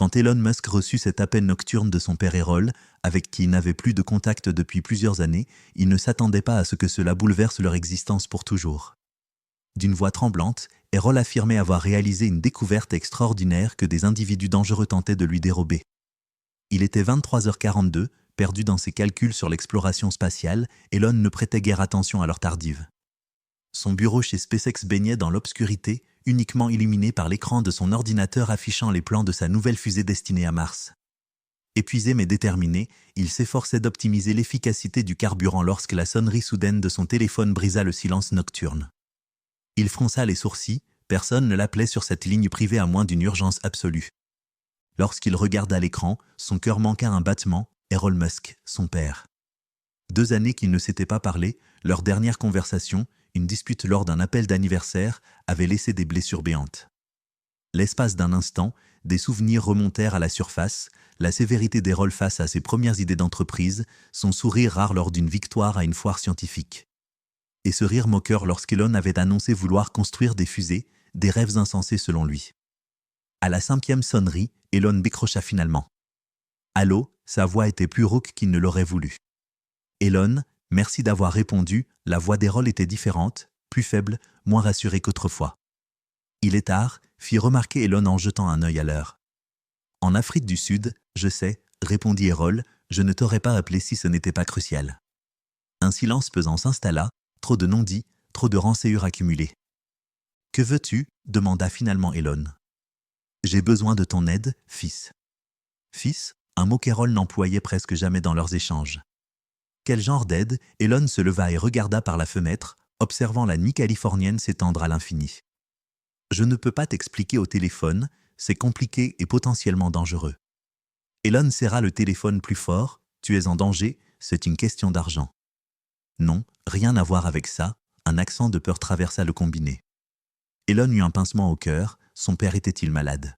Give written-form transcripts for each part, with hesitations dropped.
Quand Elon Musk reçut cet appel nocturne de son père Errol, avec qui il n'avait plus de contact depuis plusieurs années, il ne s'attendait pas à ce que cela bouleverse leur existence pour toujours. D'une voix tremblante, Errol affirmait avoir réalisé une découverte extraordinaire que des individus dangereux tentaient de lui dérober. Il était 23h42, perdu dans ses calculs sur l'exploration spatiale, Elon ne prêtait guère attention à leur tardive. Son bureau chez SpaceX baignait dans l'obscurité, uniquement illuminé par l'écran de son ordinateur affichant les plans de sa nouvelle fusée destinée à Mars. Épuisé mais déterminé, il s'efforçait d'optimiser l'efficacité du carburant lorsque la sonnerie soudaine de son téléphone brisa le silence nocturne. Il fronça les sourcils, personne ne l'appelait sur cette ligne privée à moins d'une urgence absolue. Lorsqu'il regarda l'écran, son cœur manqua un battement, Errol Musk, son père. 2 années qu'ils ne s'étaient pas parlé, leur dernière conversation, une dispute lors d'un appel d'anniversaire, avait laissé des blessures béantes. L'espace d'un instant, des souvenirs remontèrent à la surface, la sévérité d'Errol face à ses premières idées d'entreprise, son sourire rare lors d'une victoire à une foire scientifique. Et ce rire moqueur lorsqu'Elon avait annoncé vouloir construire des fusées, des rêves insensés selon lui. À la 5e sonnerie, Elon décrocha finalement. Allô, sa voix était plus rauque qu'il ne l'aurait voulu. Elon, merci d'avoir répondu, la voix d'Errol était différente, plus faible, moins rassurée qu'autrefois. Il est tard, fit remarquer Elon en jetant un œil à l'heure. En Afrique du Sud, je sais, répondit Errol, je ne t'aurais pas appelé si ce n'était pas crucial. Un silence pesant s'installa, trop de non-dits, trop de rançéures accumulées. Que veux-tu ? Demanda finalement Elon. J'ai besoin de ton aide, fils. Fils, un mot qu'Errol n'employait presque jamais dans leurs échanges. Quel genre d'aide ? Elon se leva et regarda par la fenêtre, observant la nuit californienne s'étendre à l'infini. Je ne peux pas t'expliquer au téléphone, c'est compliqué et potentiellement dangereux. Elon serra le téléphone plus fort, tu es en danger, c'est une question d'argent. Non, rien à voir avec ça, un accent de peur traversa le combiné. Elon eut un pincement au cœur, son père était-il malade ?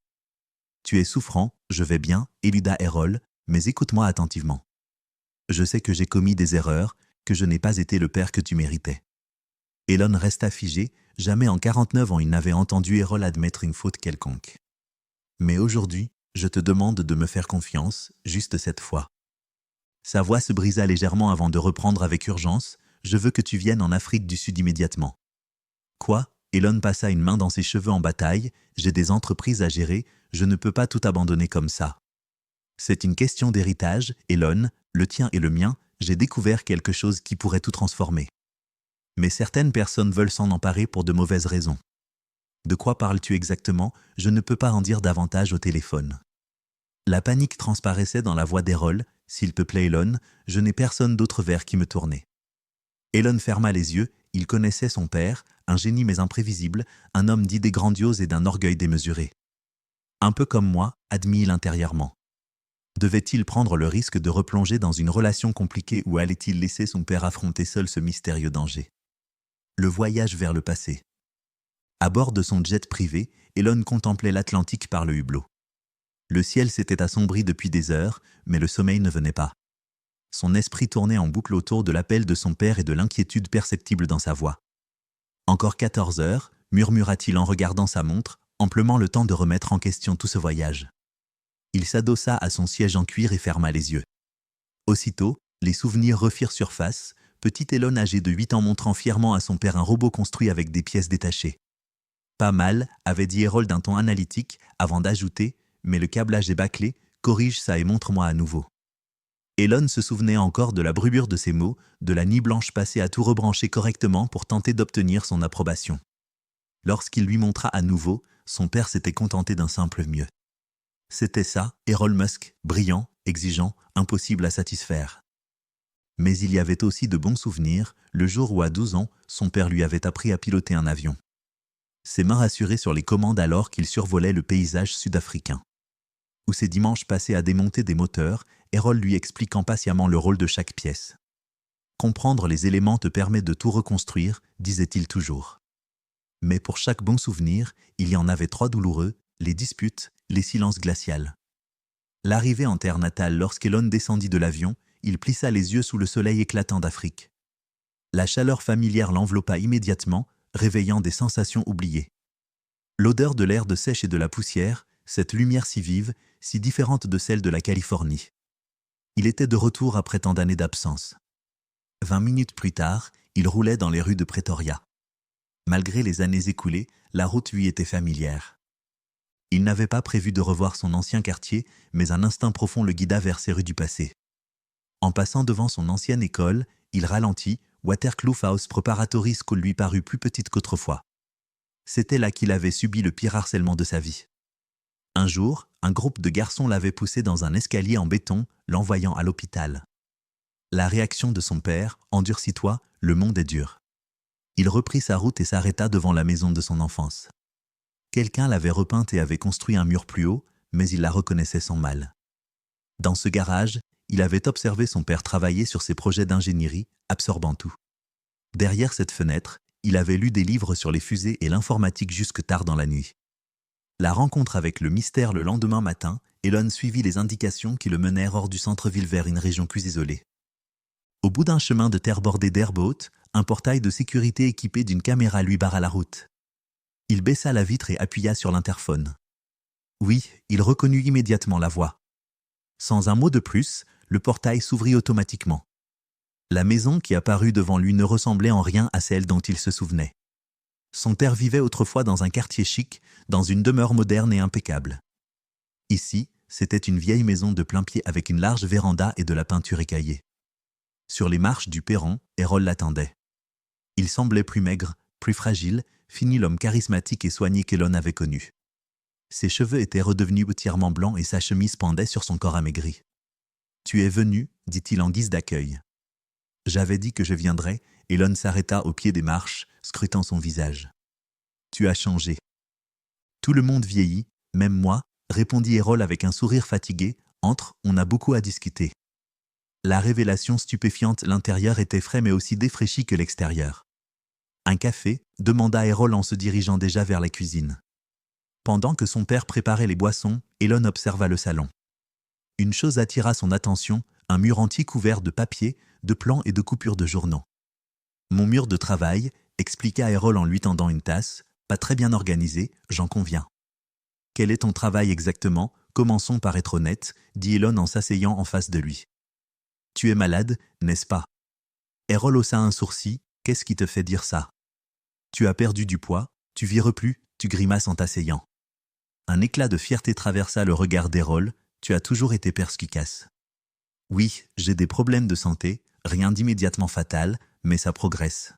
Tu es souffrant, je vais bien, éluda Errol, mais écoute-moi attentivement. Je sais que j'ai commis des erreurs, que je n'ai pas été le père que tu méritais. Elon resta figé, jamais en 49 ans il n'avait entendu Errol admettre une faute quelconque. Mais aujourd'hui, je te demande de me faire confiance, juste cette fois. Sa voix se brisa légèrement avant de reprendre avec urgence, je veux que tu viennes en Afrique du Sud immédiatement. Quoi ? Elon passa une main dans ses cheveux en bataille, j'ai des entreprises à gérer, je ne peux pas tout abandonner comme ça. C'est une question d'héritage, Elon, le tien et le mien, j'ai découvert quelque chose qui pourrait tout transformer. Mais certaines personnes veulent s'en emparer pour de mauvaises raisons. De quoi parles-tu exactement ? Je ne peux pas en dire davantage au téléphone. La panique transparaissait dans la voix d'Errol, s'il te plaît Elon, je n'ai personne d'autre vers qui me tourner. Elon ferma les yeux, il connaissait son père, un génie mais imprévisible, un homme d'idées grandioses et d'un orgueil démesuré. Un peu comme moi, admit-il intérieurement. Devait-il prendre le risque de replonger dans une relation compliquée ou allait-il laisser son père affronter seul ce mystérieux danger ? Le voyage vers le passé. À bord de son jet privé, Elon contemplait l'Atlantique par le hublot. Le ciel s'était assombri depuis des heures, mais le sommeil ne venait pas. Son esprit tournait en boucle autour de l'appel de son père et de l'inquiétude perceptible dans sa voix. Encore 14 heures, murmura-t-il en regardant sa montre, amplement le temps de remettre en question tout ce voyage. Il s'adossa à son siège en cuir et ferma les yeux. Aussitôt, les souvenirs refirent surface, petit Elon âgé de 8 ans montrant fièrement à son père un robot construit avec des pièces détachées. Pas mal, avait dit Errol d'un ton analytique, avant d'ajouter « Mais le câblage est bâclé, corrige ça et montre-moi à nouveau ». Elon se souvenait encore de la brûlure de ses mots, de la nuit blanche passée à tout rebrancher correctement pour tenter d'obtenir son approbation. Lorsqu'il lui montra à nouveau, son père s'était contenté d'un simple mieux. C'était ça, Errol Musk, brillant, exigeant, impossible à satisfaire. Mais il y avait aussi de bons souvenirs, le jour où à 12 ans, son père lui avait appris à piloter un avion. Ses mains rassuraient sur les commandes alors qu'il survolait le paysage sud-africain. Ou ses dimanches passés à démonter des moteurs, Errol lui expliquant patiemment le rôle de chaque pièce. Comprendre les éléments te permet de tout reconstruire, disait-il toujours. Mais pour chaque bon souvenir, il y en avait 3 douloureux, les disputes, les silences glacials. L'arrivée en terre natale lorsqu'Elon descendit de l'avion, il plissa les yeux sous le soleil éclatant d'Afrique. La chaleur familière l'enveloppa immédiatement, réveillant des sensations oubliées. L'odeur de l'herbe sèche et de la poussière, cette lumière si vive, si différente de celle de la Californie. Il était de retour après tant d'années d'absence. 20 minutes plus tard, il roulait dans les rues de Pretoria. Malgré les années écoulées, la route lui était familière. Il n'avait pas prévu de revoir son ancien quartier, mais un instinct profond le guida vers ces rues du passé. En passant devant son ancienne école, il ralentit, Waterkloof House Preparatory School lui parut plus petite qu'autrefois. C'était là qu'il avait subi le pire harcèlement de sa vie. Un jour, un groupe de garçons l'avait poussé dans un escalier en béton, l'envoyant à l'hôpital. La réaction de son père, « Endurcis-toi, le monde est dur ». Il reprit sa route et s'arrêta devant la maison de son enfance. Quelqu'un l'avait repeinte et avait construit un mur plus haut, mais il la reconnaissait sans mal. Dans ce garage, il avait observé son père travailler sur ses projets d'ingénierie, absorbant tout. Derrière cette fenêtre, il avait lu des livres sur les fusées et l'informatique jusque tard dans la nuit. La rencontre avec le mystère le lendemain matin, Elon suivit les indications qui le menèrent hors du centre-ville vers une région plus isolée. Au bout d'un chemin de terre bordé d'herbe haute, un portail de sécurité équipé d'une caméra lui barra la route. Il baissa la vitre et appuya sur l'interphone. Oui, il reconnut immédiatement la voix. Sans un mot de plus, le portail s'ouvrit automatiquement. La maison qui apparut devant lui ne ressemblait en rien à celle dont il se souvenait. Son père vivait autrefois dans un quartier chic, dans une demeure moderne et impeccable. Ici, c'était une vieille maison de plain-pied avec une large véranda et de la peinture écaillée. Sur les marches du perron, Errol l'attendait. Il semblait plus maigre, plus fragile, fini l'homme charismatique et soigné qu'Elon avait connu. Ses cheveux étaient redevenus entièrement blancs et sa chemise pendait sur son corps amaigri. « Tu es venu » dit-il en guise d'accueil. « J'avais dit que je viendrais » Elon s'arrêta au pied des marches, scrutant son visage. « Tu as changé. »« Tout le monde vieillit, même moi » répondit Errol avec un sourire fatigué. « Entre, on a beaucoup à discuter. » La révélation stupéfiante, l'intérieur était frais mais aussi défraîchi que l'extérieur. « Un café » demanda Errol en se dirigeant déjà vers la cuisine. Pendant que son père préparait les boissons, Elon observa le salon. Une chose attira son attention, un mur entier couvert de papiers, de plans et de coupures de journaux. « Mon mur de travail » expliqua Errol en lui tendant une tasse, « pas très bien organisé, j'en conviens. »« Quel est ton travail exactement ? Commençons par être honnête, » dit Elon en s'asseyant en face de lui. « Tu es malade, n'est-ce pas ?» Errol haussa un sourcil, « Qu'est-ce qui te fait dire ça ? Tu as perdu du poids, tu vires plus, tu grimaces en t'asseyant. » Un éclat de fierté traversa le regard d'Errol, « Tu as toujours été perspicace. »« Oui, j'ai des problèmes de santé, rien d'immédiatement fatal, mais ça progresse. »«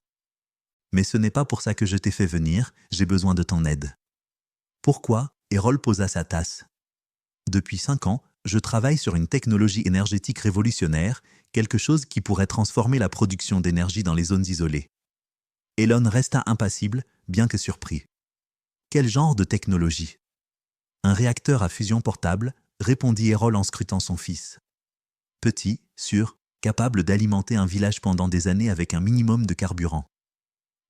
Mais ce n'est pas pour ça que je t'ai fait venir, j'ai besoin de ton aide. »« Pourquoi ?» Errol posa sa tasse. « Depuis 5 ans, je travaille sur une technologie énergétique révolutionnaire, quelque chose qui pourrait transformer la production d'énergie dans les zones isolées. » Elon resta impassible, bien que surpris. « Quel genre de technologie ? » « Un réacteur à fusion portable, » répondit Errol en scrutant son fils. « Petit, sûr, capable d'alimenter un village pendant des années avec un minimum de carburant. »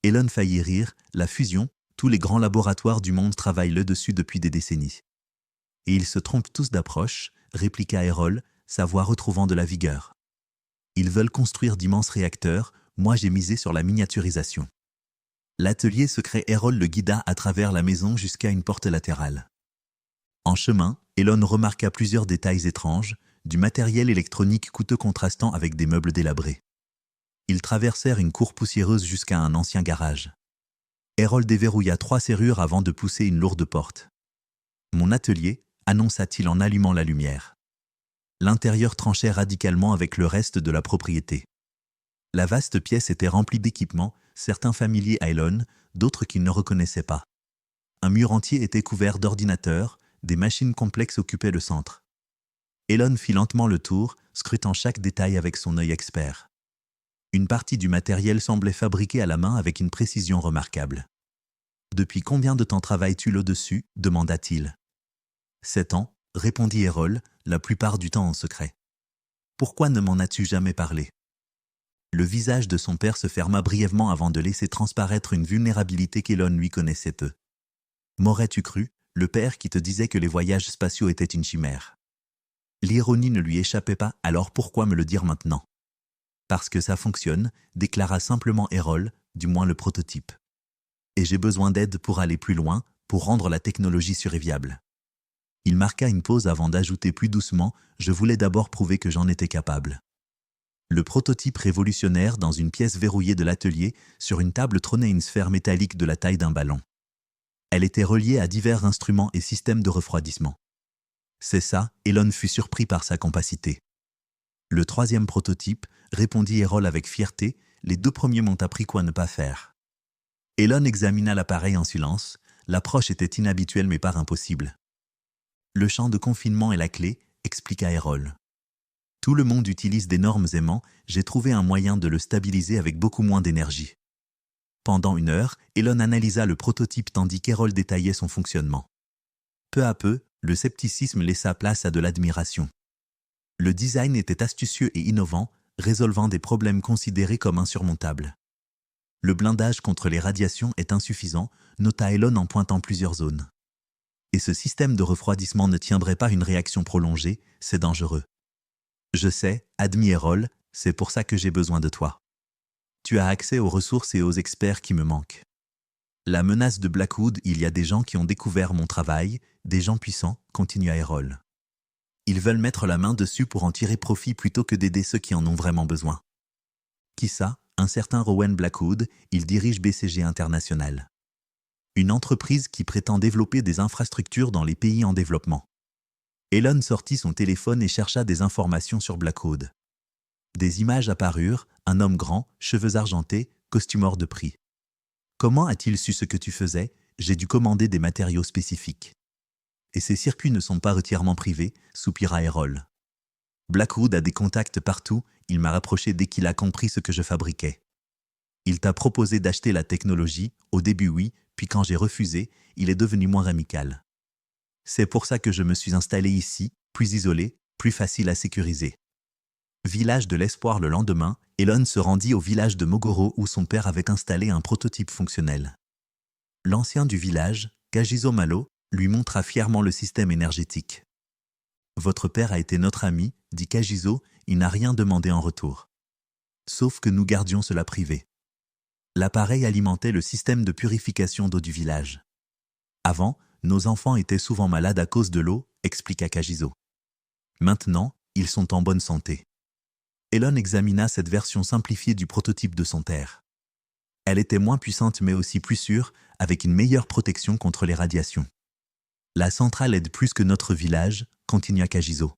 Elon faillit rire, la fusion, tous les grands laboratoires du monde travaillent là-dessus depuis des décennies. « Et ils se trompent tous d'approche, » répliqua Errol, sa voix retrouvant de la vigueur. « Ils veulent construire d'immenses réacteurs, moi j'ai misé sur la miniaturisation. » L'atelier secret Errol le guida à travers la maison jusqu'à une porte latérale. En chemin, Elon remarqua plusieurs détails étranges, du matériel électronique coûteux contrastant avec des meubles délabrés. Ils traversèrent une cour poussiéreuse jusqu'à un ancien garage. Errol déverrouilla 3 serrures avant de pousser une lourde porte. « Mon atelier » annonça-t-il en allumant la lumière. L'intérieur tranchait radicalement avec le reste de la propriété. La vaste pièce était remplie d'équipements, certains familiers à Elon, d'autres qu'il ne reconnaissait pas. Un mur entier était couvert d'ordinateurs, des machines complexes occupaient le centre. Elon fit lentement le tour, scrutant chaque détail avec son œil expert. Une partie du matériel semblait fabriqué à la main avec une précision remarquable. « Depuis combien de temps travailles-tu là-dessus » demanda-t-il. « 7 ans, répondit Errol, la plupart du temps en secret. « Pourquoi ne m'en as-tu jamais parlé ?» Le visage de son père se ferma brièvement avant de laisser transparaître une vulnérabilité qu'Elon lui connaissait peu. « M'aurais-tu cru, le père qui te disait que les voyages spatiaux étaient une chimère ?» L'ironie ne lui échappait pas, alors pourquoi me le dire maintenant ? « Parce que ça fonctionne, » déclara simplement Errol, du moins le prototype. « Et j'ai besoin d'aide pour aller plus loin, pour rendre la technologie surviable. » Il marqua une pause avant d'ajouter plus doucement « Je voulais d'abord prouver que j'en étais capable ». Le prototype révolutionnaire dans une pièce verrouillée de l'atelier, sur une table trônait une sphère métallique de la taille d'un ballon. Elle était reliée à divers instruments et systèmes de refroidissement. C'est ça, Elon fut surpris par sa compacité. Le troisième prototype, répondit Errol avec fierté, les deux premiers m'ont appris quoi ne pas faire. Elon examina l'appareil en silence, l'approche était inhabituelle mais pas impossible. Le champ de confinement est la clé, expliqua Errol. Tout le monde utilise d'énormes aimants, j'ai trouvé un moyen de le stabiliser avec beaucoup moins d'énergie. Pendant 1 heure, Elon analysa le prototype tandis qu'Errol détaillait son fonctionnement. Peu à peu, le scepticisme laissa place à de l'admiration. Le design était astucieux et innovant, résolvant des problèmes considérés comme insurmontables. Le blindage contre les radiations est insuffisant, nota Elon en pointant plusieurs zones. Et ce système de refroidissement ne tiendrait pas une réaction prolongée, c'est dangereux. Je sais, admit Errol, c'est pour ça que j'ai besoin de toi. Tu as accès aux ressources et aux experts qui me manquent. La menace de Blackwood, il y a des gens qui ont découvert mon travail, des gens puissants, continua Errol. Ils veulent mettre la main dessus pour en tirer profit plutôt que d'aider ceux qui en ont vraiment besoin. Qui ça? Un certain Rowan Blackwood, il dirige BCG International. Une entreprise qui prétend développer des infrastructures dans les pays en développement. Elon sortit son téléphone et chercha des informations sur Blackwood. Des images apparurent, un homme grand, cheveux argentés, costume hors de prix. Comment a-t-il su ce que tu faisais? J'ai dû commander des matériaux spécifiques. Et ces circuits ne sont pas entièrement privés, soupira Errol. Blackwood a des contacts partout, il m'a rapproché dès qu'il a compris ce que je fabriquais. Il t'a proposé d'acheter la technologie, au début oui, puis quand j'ai refusé, il est devenu moins amical. C'est pour ça que je me suis installé ici, plus isolé, plus facile à sécuriser. Village de l'Espoir le lendemain, Elon se rendit au village de Mogoro où son père avait installé un prototype fonctionnel. L'ancien du village, Kagiso Malo, lui montra fièrement le système énergétique. « Votre père a été notre ami, dit Kagiso, il n'a rien demandé en retour. Sauf que nous gardions cela privé. » L'appareil alimentait le système de purification d'eau du village. Avant, nos enfants étaient souvent malades à cause de l'eau, expliqua Kagiso. Maintenant, ils sont en bonne santé. Elon examina cette version simplifiée du prototype de son père. Elle était moins puissante mais aussi plus sûre, avec une meilleure protection contre les radiations. La centrale aide plus que notre village, continua Kagiso.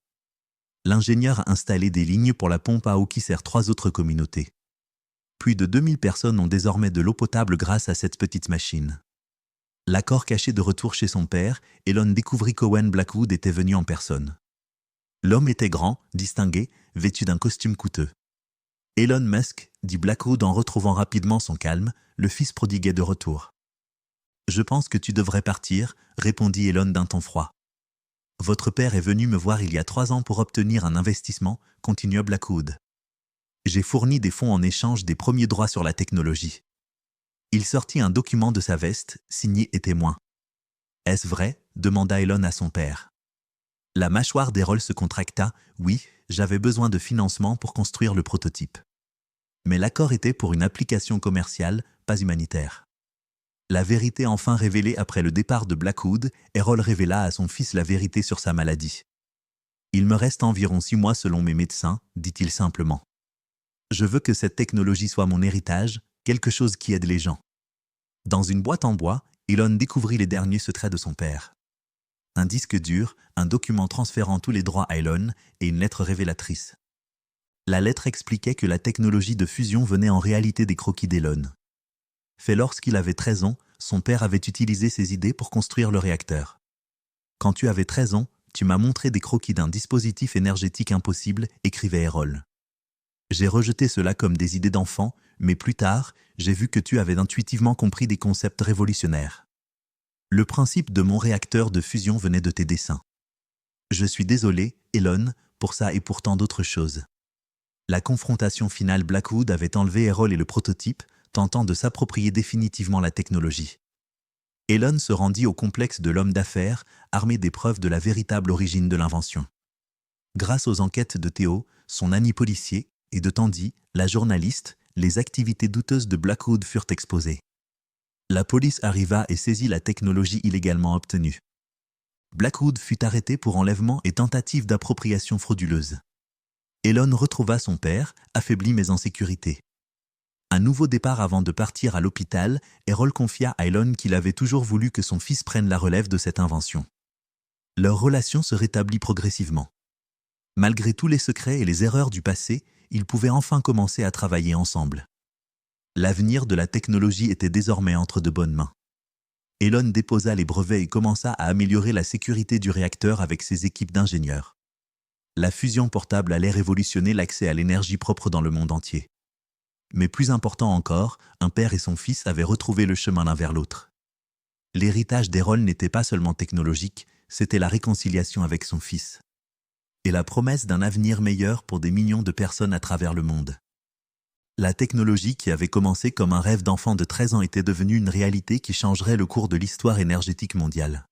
L'ingénieur a installé des lignes pour la pompe à eau qui sert 3 autres communautés. Plus de 2000 personnes ont désormais de l'eau potable grâce à cette petite machine. L'accord caché de retour chez son père, Elon découvrit qu'Owen Blackwood était venu en personne. L'homme était grand, distingué, vêtu d'un costume coûteux. Elon Musk, dit Blackwood en retrouvant rapidement son calme, le fils prodiguait de retour. « Je pense que tu devrais partir, répondit Elon d'un ton froid. Votre père est venu me voir il y a 3 ans pour obtenir un investissement, continua Blackwood. J'ai fourni des fonds en échange des premiers droits sur la technologie. Il sortit un document de sa veste, signé et témoin. Est-ce vrai? Demanda Elon à son père. La mâchoire d'Errol se contracta. Oui, j'avais besoin de financement pour construire le prototype. Mais l'accord était pour une application commerciale, pas humanitaire. La vérité enfin révélée après le départ de Blackwood, Errol révéla à son fils la vérité sur sa maladie. Il me reste environ 6 mois selon mes médecins, dit-il simplement. Je veux que cette technologie soit mon héritage, quelque chose qui aide les gens. Dans une boîte en bois, Elon découvrit les derniers secrets de son père. Un disque dur, un document transférant tous les droits à Elon et une lettre révélatrice. La lettre expliquait que la technologie de fusion venait en réalité des croquis d'Elon. Fait lorsqu'il avait 13 ans, son père avait utilisé ses idées pour construire le réacteur. Quand tu avais 13 ans, tu m'as montré des croquis d'un dispositif énergétique impossible, écrivait Errol. J'ai rejeté cela comme des idées d'enfant, mais plus tard, j'ai vu que tu avais intuitivement compris des concepts révolutionnaires. Le principe de mon réacteur de fusion venait de tes dessins. Je suis désolé, Elon, pour ça et pour tant d'autres choses. La confrontation finale Blackwood avait enlevé Errol et le prototype, tentant de s'approprier définitivement la technologie. Elon se rendit au complexe de l'homme d'affaires, armé des preuves de la véritable origine de l'invention. Grâce aux enquêtes de Théo, son ami policier, et de Tandy, la journaliste, les activités douteuses de Blackwood furent exposées. La police arriva et saisit la technologie illégalement obtenue. Blackwood fut arrêté pour enlèvement et tentative d'appropriation frauduleuse. Elon retrouva son père, affaibli mais en sécurité. Un nouveau départ avant de partir à l'hôpital, Errol confia à Elon qu'il avait toujours voulu que son fils prenne la relève de cette invention. Leur relation se rétablit progressivement. Malgré tous les secrets et les erreurs du passé, ils pouvaient enfin commencer à travailler ensemble. L'avenir de la technologie était désormais entre de bonnes mains. Elon déposa les brevets et commença à améliorer la sécurité du réacteur avec ses équipes d'ingénieurs. La fusion portable allait révolutionner l'accès à l'énergie propre dans le monde entier. Mais plus important encore, un père et son fils avaient retrouvé le chemin l'un vers l'autre. L'héritage d'Errol n'était pas seulement technologique, c'était la réconciliation avec son fils. Et la promesse d'un avenir meilleur pour des millions de personnes à travers le monde. La technologie qui avait commencé comme un rêve d'enfant de 13 ans était devenue une réalité qui changerait le cours de l'histoire énergétique mondiale.